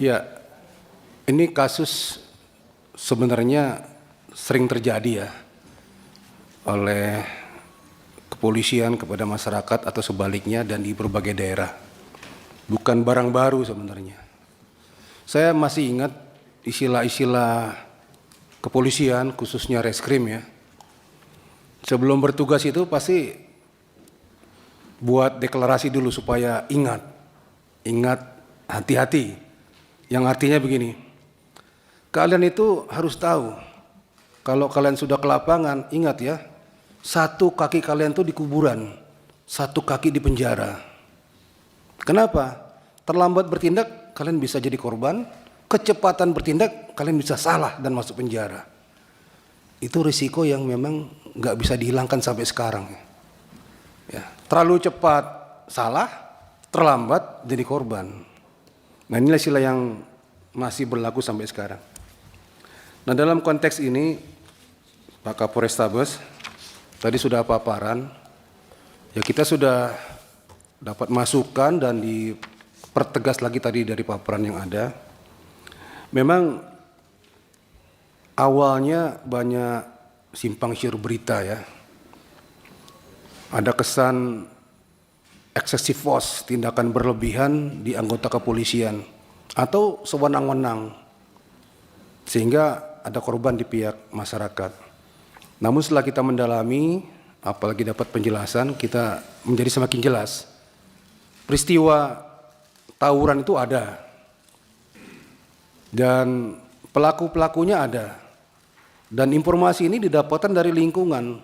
Ya, ini kasus sebenarnya sering terjadi ya oleh kepolisian kepada masyarakat atau sebaliknya dan di berbagai daerah. Bukan barang baru sebenarnya. Saya masih ingat istilah-istilah kepolisian khususnya reskrim ya. Sebelum bertugas itu pasti buat deklarasi dulu supaya ingat, hati-hati. Yang artinya begini, kalian itu harus tahu, kalau kalian sudah ke lapangan, ingat ya, satu kaki kalian tuh di kuburan, satu kaki di penjara. Kenapa? Terlambat bertindak, kalian bisa jadi korban, kecepatan bertindak, kalian bisa salah dan masuk penjara. Itu risiko yang memang nggak bisa dihilangkan sampai sekarang. Ya, terlalu cepat salah, terlambat jadi korban. Nah, inilah istilah yang masih berlaku sampai sekarang. Nah, dalam konteks ini Pak Kapolrestabes tadi sudah paparan, ya kita sudah dapat masukan dan dipertegas lagi tadi dari paparan yang ada. Memang awalnya banyak simpang siur berita ya. Ada kesan excessive force, tindakan berlebihan di anggota kepolisian atau sewenang-wenang sehingga ada korban di pihak masyarakat. Namun setelah kita mendalami, apalagi dapat penjelasan, kita menjadi semakin jelas. Peristiwa tawuran itu ada dan pelaku-pelakunya ada. Dan informasi ini didapatkan dari lingkungan,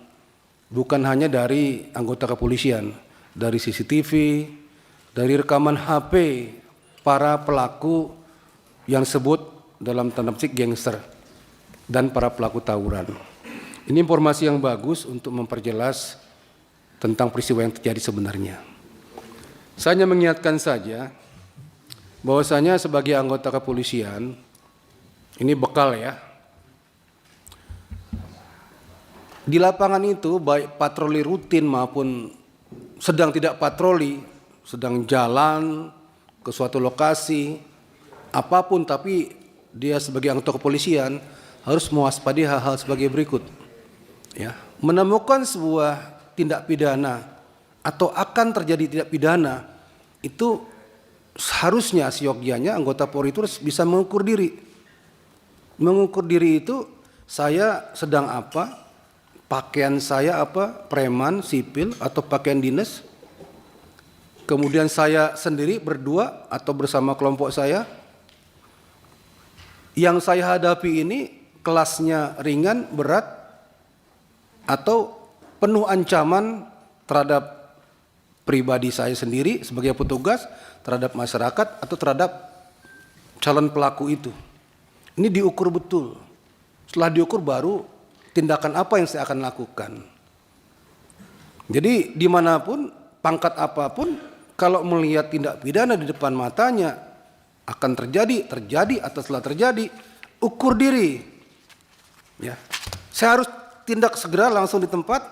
bukan hanya dari anggota kepolisian. Dari CCTV, dari rekaman HP para pelaku yang disebut dalam tanda petik gangster dan para pelaku tawuran. Ini informasi yang bagus untuk memperjelas tentang peristiwa yang terjadi sebenarnya. Saya hanya mengingatkan saja bahwasanya sebagai anggota kepolisian, ini bekal ya. Di lapangan itu baik patroli rutin maupun sedang tidak patroli, sedang jalan ke suatu lokasi, apapun, tapi dia sebagai anggota kepolisian harus mewaspadai hal-hal sebagai berikut. Ya, menemukan sebuah tindak pidana atau akan terjadi tindak pidana, itu seharusnya seyogyanya anggota Polri itu bisa mengukur diri. Mengukur diri itu saya sedang apa, pakaian saya apa, preman, sipil, atau pakaian dinas. Kemudian saya sendiri berdua atau bersama kelompok saya. Yang saya hadapi ini kelasnya ringan, berat, atau penuh ancaman terhadap pribadi saya sendiri sebagai petugas, terhadap masyarakat, atau terhadap calon pelaku itu. Ini diukur betul. Setelah diukur baru tindakan apa yang saya akan lakukan. Jadi dimanapun, pangkat apapun, kalau melihat tindak pidana di depan matanya akan terjadi atau setelah terjadi, ukur diri. Ya, saya harus tindak segera langsung di tempat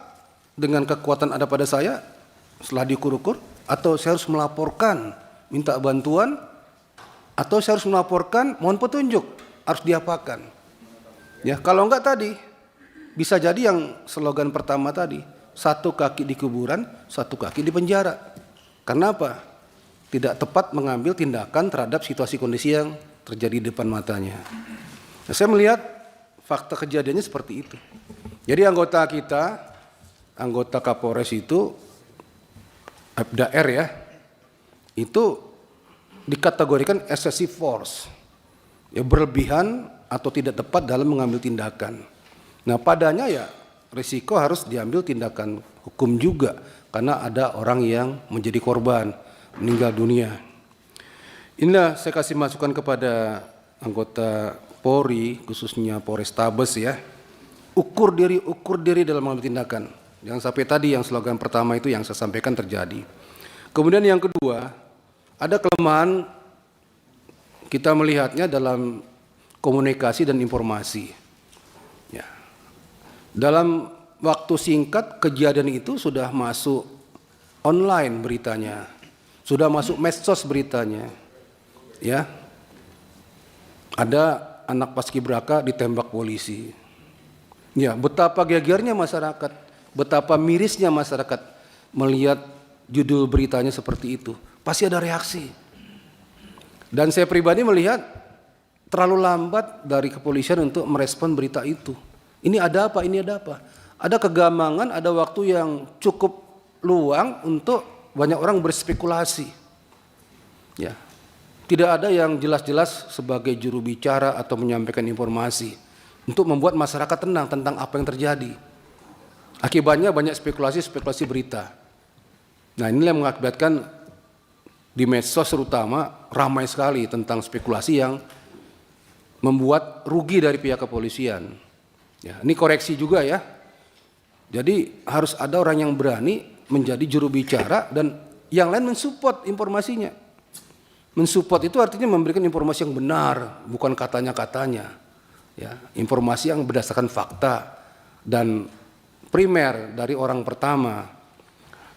dengan kekuatan ada pada saya setelah diukur-ukur, atau saya harus melaporkan, minta bantuan, atau saya harus melaporkan, mohon petunjuk, harus diapakan. Ya, kalau enggak tadi bisa jadi yang slogan pertama tadi, satu kaki di kuburan, satu kaki di penjara. Karena apa? Tidak tepat mengambil tindakan terhadap situasi kondisi yang terjadi di depan matanya. Nah, saya melihat fakta kejadiannya seperti itu. Jadi anggota kita, anggota Kapolres itu, Abda R ya, itu dikategorikan excessive force, ya berlebihan atau tidak tepat dalam mengambil tindakan. Nah, padanya ya risiko harus diambil tindakan hukum juga karena ada orang yang menjadi korban, meninggal dunia. Inilah saya kasih masukan kepada anggota Polri, khususnya Polrestabes ya. Ukur diri dalam mengambil tindakan. Jangan sampai tadi yang slogan pertama itu yang saya sampaikan terjadi. Kemudian yang kedua, ada kelemahan kita melihatnya dalam komunikasi dan informasi. Dalam waktu singkat kejadian itu sudah masuk online beritanya, sudah masuk medsos beritanya, ya. ada anak paskibraka ditembak polisi. Ya, betapa gegernya masyarakat, betapa mirisnya masyarakat melihat judul beritanya seperti itu. Pasti ada reaksi. Dan saya pribadi melihat terlalu lambat dari kepolisian untuk merespon berita itu. Ini ada apa? Ini ada apa? Ada kegamangan, ada waktu yang cukup luang untuk banyak orang berspekulasi. Ya. Tidak ada yang jelas-jelas sebagai juru bicara atau menyampaikan informasi untuk membuat masyarakat tenang tentang apa yang terjadi. Akibatnya banyak spekulasi berita. Nah, inilah yang mengakibatkan di medsos terutama ramai sekali tentang spekulasi yang membuat rugi dari pihak kepolisian. Ya, ini koreksi juga ya. Jadi harus ada orang yang berani menjadi juru bicara dan yang lain mensupport informasinya. Mensupport itu artinya memberikan informasi yang benar, bukan katanya-katanya. Ya, informasi yang berdasarkan fakta dan primer dari orang pertama.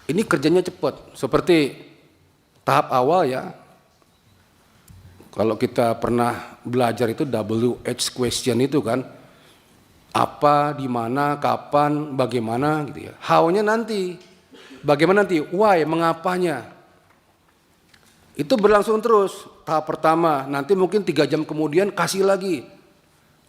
Ini kerjanya cepat, seperti tahap awal ya. Kalau kita pernah belajar itu WH question itu kan, apa, di mana, kapan, bagaimana gitu ya. How-nya nanti, bagaimana nanti, why, mengapanya. Itu berlangsung terus. Tahap pertama, nanti mungkin 3 jam kemudian kasih lagi.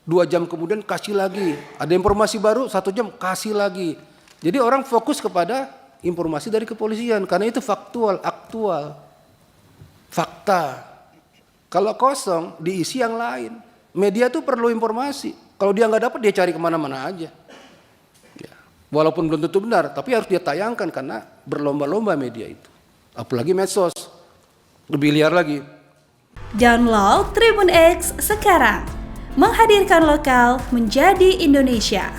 2 jam kemudian kasih lagi. Ada informasi baru, 1 jam kasih lagi. Jadi orang fokus kepada informasi dari kepolisian. Karena itu faktual, aktual. Fakta. Kalau kosong, diisi yang lain. Media itu perlu informasi. Kalau dia nggak dapat, dia cari kemana-mana aja. Ya. Walaupun belum tentu benar, tapi harus dia tayangkan karena berlomba-lomba media itu. Apalagi medsos. Lebih liar lagi. Download Tribun X sekarang, menghadirkan lokal menjadi Indonesia.